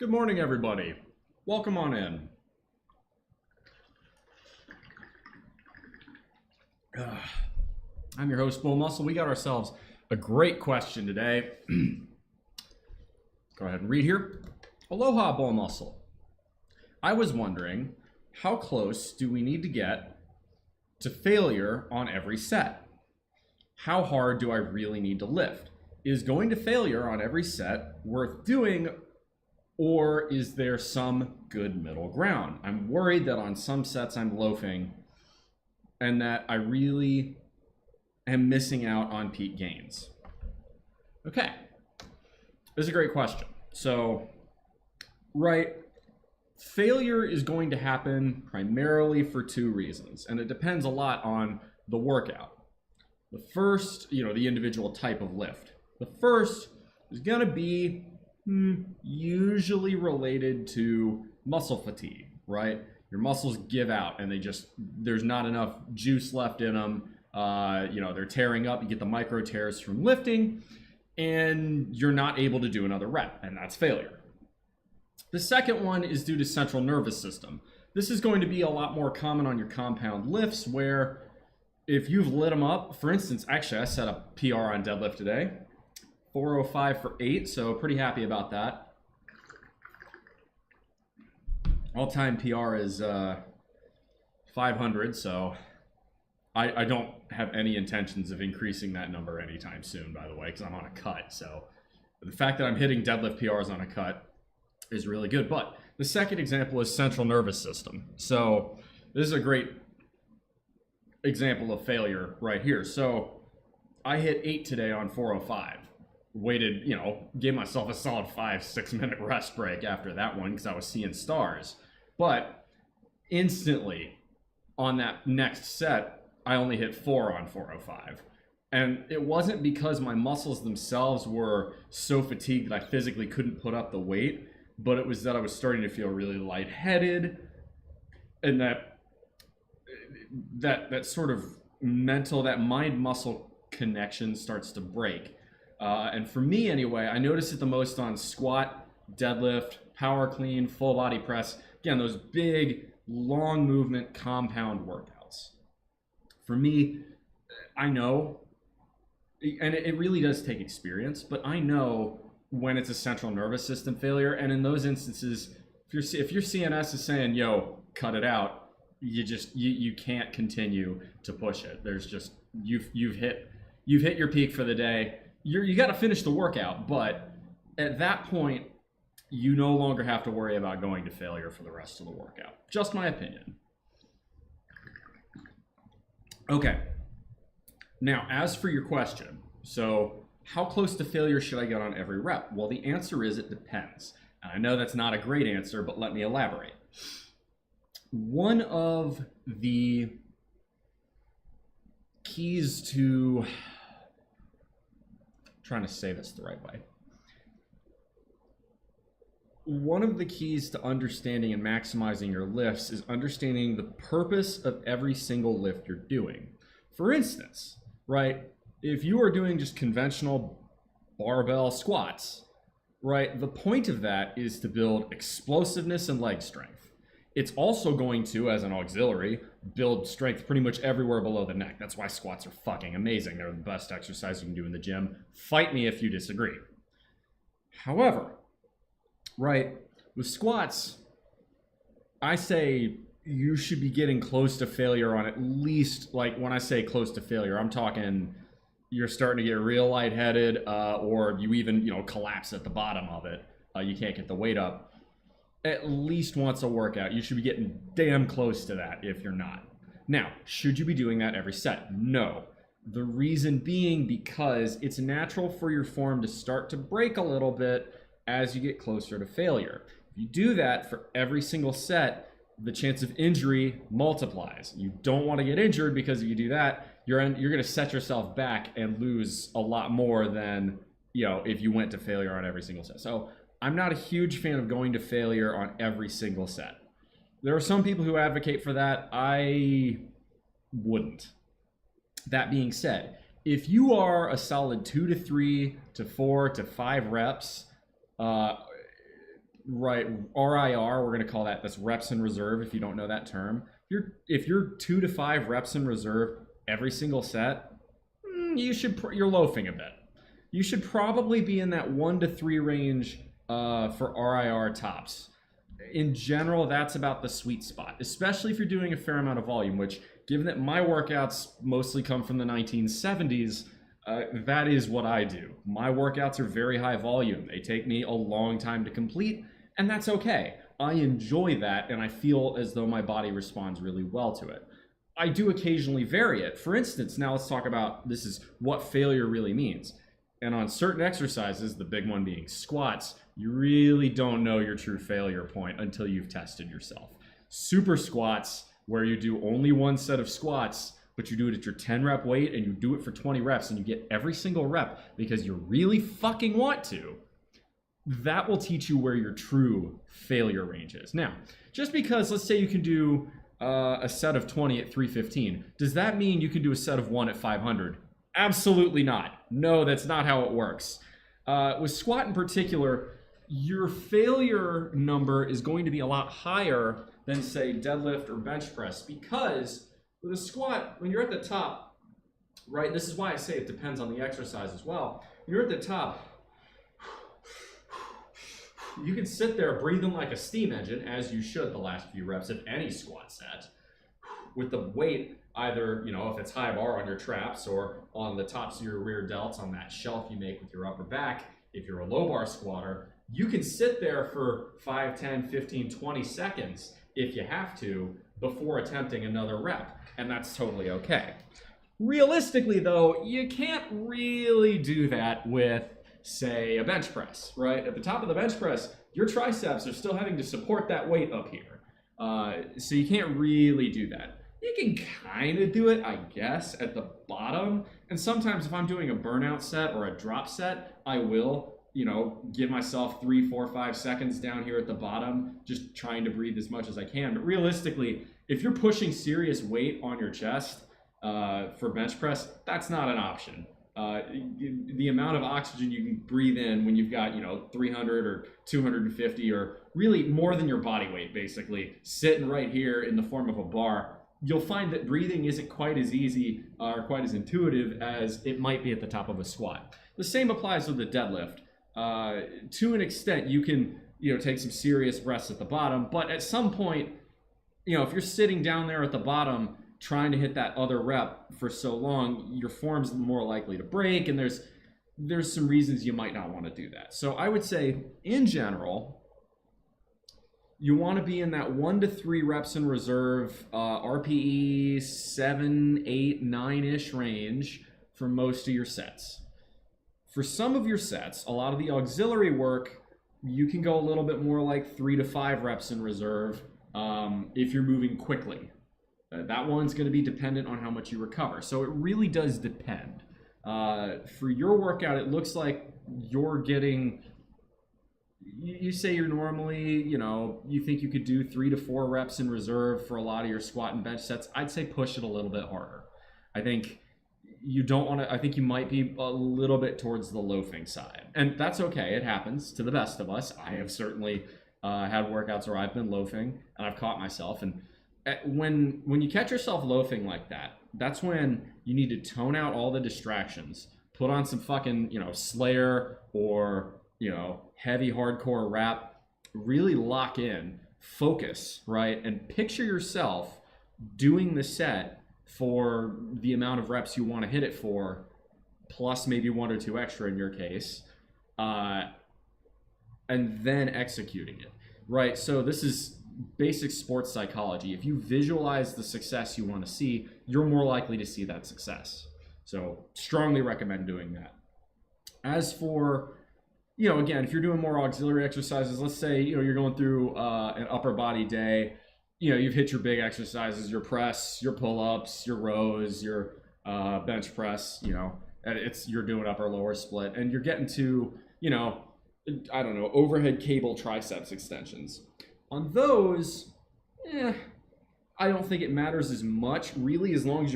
Good morning, everybody. Welcome on in. I'm your host, Bull Muscle. We got ourselves a great question today. Go ahead and read here. Aloha, Bull Muscle. I was wondering, how close do we need to get to failure on every set? How hard do I really need to lift? Is going to failure on every set worth doing, or is there some good middle ground? I'm worried that on some sets I'm loafing and that I really am missing out on peak gains. Okay, this is a great question. So, right, failure is going to happen primarily for two reasons, and it depends a lot on the workout. The first, the individual type of lift. The first is going to be usually related to muscle fatigue, right? Your muscles give out and there's not enough juice left in them. They're tearing up. You get the micro tears from lifting and you're not able to do another rep, and that's failure. The second one is due to central nervous system. This is going to be a lot more common on your compound lifts where if you've lit them up, for instance, actually I set a PR on deadlift today. 405 for 8, so pretty happy about that. All-time PR is 500, so I don't have any intentions of increasing that number anytime soon, by the way, because I'm on a cut. So the fact that I'm hitting deadlift PRs on a cut is really good. But the second example is central nervous system. So this is a great example of failure right here. So I hit 8 today on 405. Waited, gave myself a solid 5-6 minute rest break after that one because I was seeing stars. But instantly on that next set, I only hit 4 on 405. And it wasn't because my muscles themselves were so fatigued that I physically couldn't put up the weight, but it was that I was starting to feel really lightheaded, and that sort of mental, that mind-muscle connection starts to break. And for me anyway, I notice it the most on squat, deadlift, power clean, full body press. Again, those big, long movement compound workouts. For me, I know, and it really does take experience, but I know when it's a central nervous system failure. And in those instances, if your CNS is saying, yo, cut it out, you can't continue to push it. There's just, you've hit your peak for the day. You got to finish the workout, but at that point, you no longer have to worry about going to failure for the rest of the workout. Just my opinion. Okay. Now, as for your question, so how close to failure should I get on every rep? Well, the answer is it depends. And I know that's not a great answer, but let me elaborate. One of the keys to trying to say this the right way. One of the keys to understanding and maximizing your lifts is understanding the purpose of every single lift you're doing. For instance, right, if you are doing just conventional barbell squats, right, the point of that is to build explosiveness and leg strength. It's also going to, as an auxiliary, build strength pretty much everywhere below the neck. That's why squats are fucking amazing. They're the best exercise you can do in the gym. Fight me if you disagree. However, right, with squats, I say you should be getting close to failure on at least, like when I say close to failure, I'm talking you're starting to get real lightheaded, or you even, collapse at the bottom of it. You can't get the weight up. At least once a workout. You should be getting damn close to that if you're not. Now, should you be doing that every set? No. The reason being because it's natural for your form to start to break a little bit as you get closer to failure. If you do that for every single set, the chance of injury multiplies. You don't want to get injured because if you do that, you're going to set yourself back and lose a lot more than, if you went to failure on every single set. So I'm not a huge fan of going to failure on every single set. There are some people who advocate for that. I wouldn't. That being said, if you are a solid 2 to 3 to 4 to 5 reps right, RIR, we're going to call that, that's reps in reserve if you don't know that term. If you're 2 to 5 reps in reserve every single set, you're loafing a bit. You should probably be in that 1 to 3 range for RIR tops. In general, that's about the sweet spot, especially if you're doing a fair amount of volume, which, given that my workouts mostly come from the 1970s, that is what I do. My workouts are very high volume. They take me a long time to complete, and that's okay. I enjoy that, and I feel as though my body responds really well to it. I do occasionally vary it. For instance, now let's talk about, this is what failure really means. And on certain exercises, the big one being squats, you really don't know your true failure point until you've tested yourself. Super squats, where you do only one set of squats, but you do it at your 10 rep weight and you do it for 20 reps and you get every single rep because you really fucking want to, that will teach you where your true failure range is. Now, just because, let's say you can do a set of 20 at 315, does that mean you can do a set of 1 at 500? Absolutely not. No, that's not how it works. With squat in particular, your failure number is going to be a lot higher than, say, deadlift or bench press, because with a squat, when you're at the top, right, this is why I say it depends on the exercise as well. When you're at the top, you can sit there breathing like a steam engine, as you should the last few reps of any squat set, with the weight either, if it's high bar on your traps or on the tops of your rear delts on that shelf you make with your upper back. If you're a low bar squatter, you can sit there for 5, 10, 15, 20 seconds if you have to before attempting another rep, and that's totally okay. Realistically though, you can't really do that with, say, a bench press, right? At the top of the bench press, your triceps are still having to support that weight up here. So you can't really do that. You can kind of do it, I guess, at the bottom. And sometimes if I'm doing a burnout set or a drop set, I will, give myself 3, 4, 5 seconds down here at the bottom, just trying to breathe as much as I can. But realistically, if you're pushing serious weight on your chest for bench press, that's not an option. The amount of oxygen you can breathe in when you've got, 300 or 250 or really more than your body weight, basically, sitting right here in the form of a bar, you'll find that breathing isn't quite as easy or quite as intuitive as it might be at the top of a squat. The same applies with the deadlift. To an extent, you can, take some serious breaths at the bottom, but at some point, if you're sitting down there at the bottom trying to hit that other rep for so long, your form's more likely to break, and there's some reasons you might not want to do that. So I would say, in general, you want to be in that 1 to 3 reps in reserve, RPE 7, 8, 9-ish range for most of your sets. For some of your sets, a lot of the auxiliary work, you can go a little bit more like 3 to 5 reps in reserve if you're moving quickly. That one's going to be dependent on how much you recover. So it really does depend. For your workout, it looks like you're getting... You say you're normally, you think you could do 3 to 4 reps in reserve for a lot of your squat and bench sets. I'd say push it a little bit harder. I think you don't want to, I think you might be a little bit towards the loafing side. And that's okay. It happens to the best of us. I have certainly had workouts where I've been loafing and I've caught myself. And when you catch yourself loafing like that, that's when you need to tone out all the distractions. Put on some fucking, Slayer or, heavy hardcore rap, really lock in, focus, right? And picture yourself doing the set for the amount of reps you want to hit it for, plus maybe 1 or 2 extra in your case, and then executing it, right? So this is basic sports psychology. If you visualize the success you want to see, you're more likely to see that success. So strongly recommend doing that. As for, again, if you're doing more auxiliary exercises, let's say, you're going through an upper body day, you've hit your big exercises, your press, your pull-ups, your rows, your bench press, you're doing upper lower split, and you're getting to, overhead cable triceps extensions. On those, I don't think it matters as much, really, as long as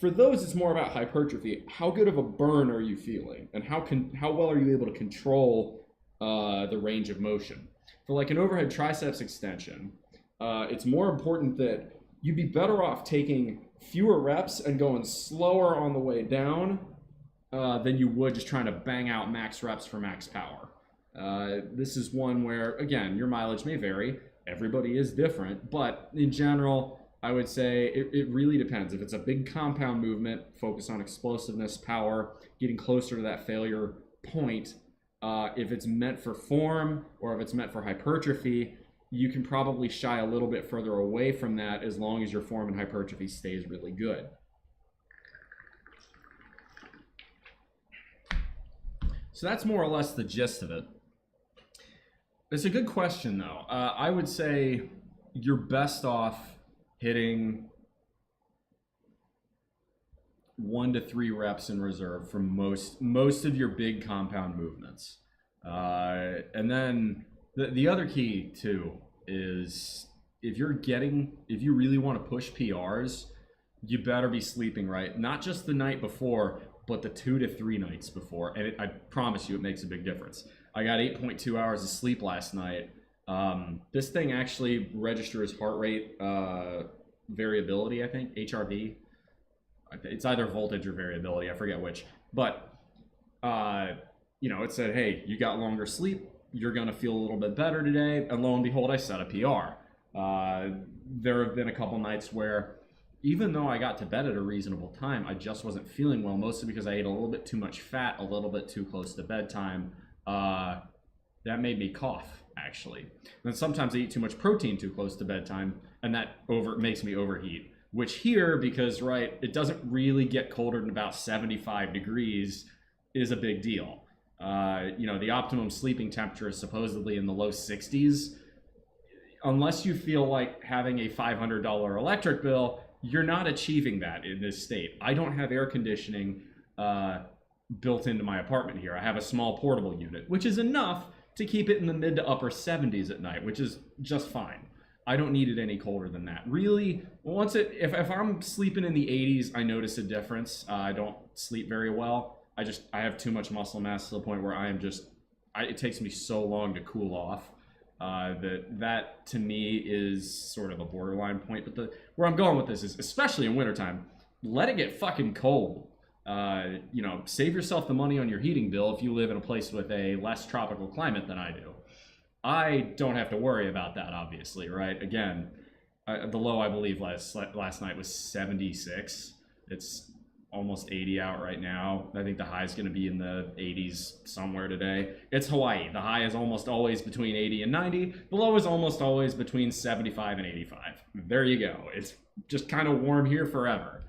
for those, it's more about hypertrophy. How good of a burn are you feeling? And how well are you able to control the range of motion? For like an overhead triceps extension, it's more important that you'd be better off taking fewer reps and going slower on the way down than you would just trying to bang out max reps for max power. This is one where, again, your mileage may vary. Everybody is different, but in general, I would say it really depends. If it's a big compound movement, focus on explosiveness, power, getting closer to that failure point. If it's meant for form or if it's meant for hypertrophy, you can probably shy a little bit further away from that as long as your form and hypertrophy stays really good. So that's more or less the gist of it. It's a good question, though. I would say you're best off hitting 1 to 3 reps in reserve for most of your big compound movements. And then the other key too is if you really want to push PRs, you better be sleeping right. Not just the night before, but the 2 to 3 nights before. And I promise you it makes a big difference. I got 8.2 hours of sleep last night. This thing actually registers heart rate variability, I think, HRV. It's either voltage or variability, I forget which. But, it said, hey, you got longer sleep, you're going to feel a little bit better today. And lo and behold, I set a PR. There have been a couple nights where, even though I got to bed at a reasonable time, I just wasn't feeling well, mostly because I ate a little bit too much fat, a little bit too close to bedtime. That made me cough, actually. And then sometimes I eat too much protein too close to bedtime, and that makes me overheat. Which here, because, it doesn't really get colder than about 75 degrees, is a big deal. The optimum sleeping temperature is supposedly in the low 60s. Unless you feel like having a $500 electric bill, you're not achieving that in this state. I don't have air conditioning built into my apartment here. I have a small portable unit, which is enough to keep it in the mid to upper 70s at night, which is just fine. I don't need it any colder than that. Really, if I'm sleeping in the 80s, I notice a difference. I don't sleep very well. I have too much muscle mass to the point where it takes me so long to cool off that to me is sort of a borderline point. But where I'm going with this is, especially in wintertime, let it get fucking cold. Save yourself the money on your heating bill if you live in a place with a less tropical climate than I do. I don't have to worry about that, obviously, right? Again, the low, I believe, last night was 76. It's almost 80 out right now. I think the high is going to be in the 80s somewhere today. It's Hawaii. The high is almost always between 80 and 90. The low is almost always between 75 and 85. There you go. It's just kind of warm here forever.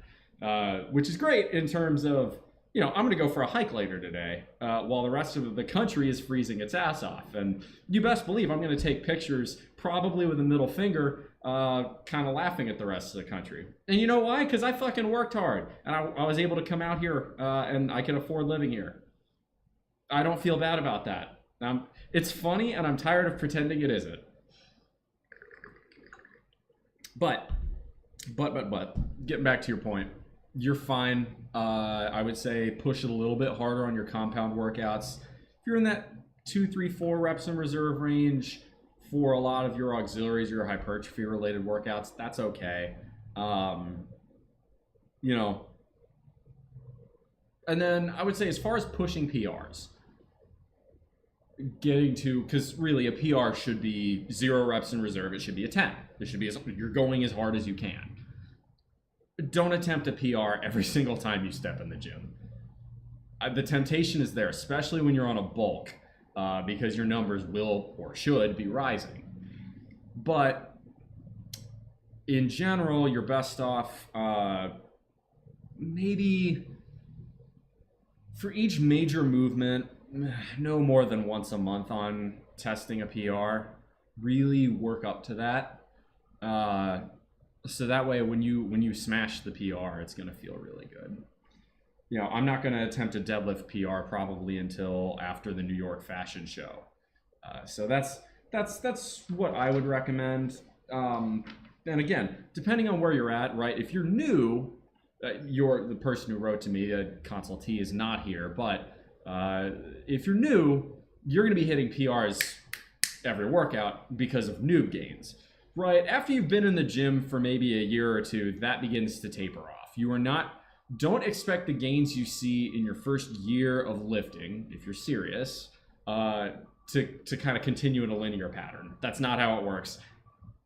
Which is great in terms of, I'm going to go for a hike later today while the rest of the country is freezing its ass off. And you best believe I'm going to take pictures, probably with a middle finger, kind of laughing at the rest of the country. And you know why? Because I fucking worked hard. And I was able to come out here and I can afford living here. I don't feel bad about that. It's funny and I'm tired of pretending it isn't. But, getting back to your point, you're fine. I would say push it a little bit harder on your compound workouts. If you're in that 2, 3, 4 reps in reserve range for a lot of your auxiliaries, your hypertrophy related workouts, that's okay. And then I would say as far as pushing PRs, because really a PR should be 0 reps in reserve. It should be a 10. It should be you're going as hard as you can. Don't attempt a PR every single time you step in the gym. The temptation is there, especially when you're on a bulk, because your numbers will or should be rising. But in general, you're best off maybe for each major movement, no more than once a month on testing a PR. Really work up to that. So that way, when you smash the PR, it's going to feel really good. I'm not going to attempt a deadlift PR probably until after the New York Fashion Show. So that's what I would recommend. And again, depending on where you're at, right? If you're new, the person who wrote to me, Consultee, is not here. But if you're new, you're going to be hitting PRs every workout because of noob gains. Right after you've been in the gym for maybe a year or two, that begins to taper off. Don't expect the gains you see in your first year of lifting, if you're serious, to kind of continue in a linear pattern. That's not how it works,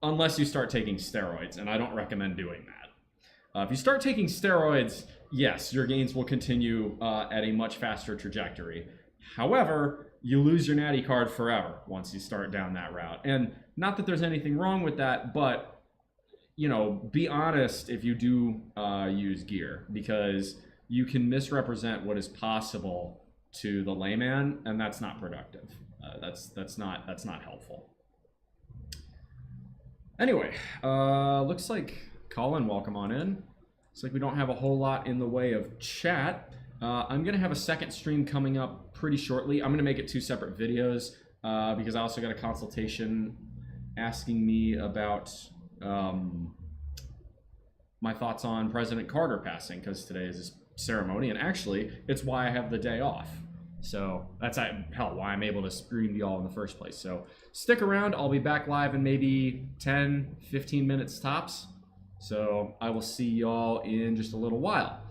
unless you start taking steroids, and I don't recommend doing that. If you start taking steroids, yes, your gains will continue at a much faster trajectory. However, you lose your natty card forever once you start down that route. And not that there's anything wrong with that, but be honest if you do use gear, because you can misrepresent what is possible to the layman, and that's not productive. That's not helpful. Anyway, looks like Colin, welcome on in. Looks like we don't have a whole lot in the way of chat. I'm gonna have a second stream coming up pretty shortly. I'm gonna make it 2 separate videos because I also got a consultation asking me about my thoughts on President Carter passing, because today is his ceremony, and actually it's why I have the day off. So that's why I'm able to stream to y'all in the first place. So stick around, I'll be back live in maybe 10-15 minutes tops. So I will see y'all in just a little while.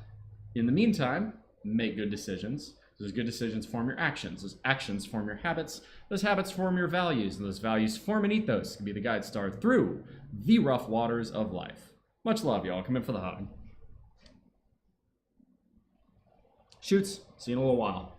In the meantime, make good decisions. Those good decisions form your actions. Those actions form your habits. Those habits form your values. And those values form an ethos to be the guide star through the rough waters of life. Much love, y'all. Come in for the hug. Shoots. See you in a little while.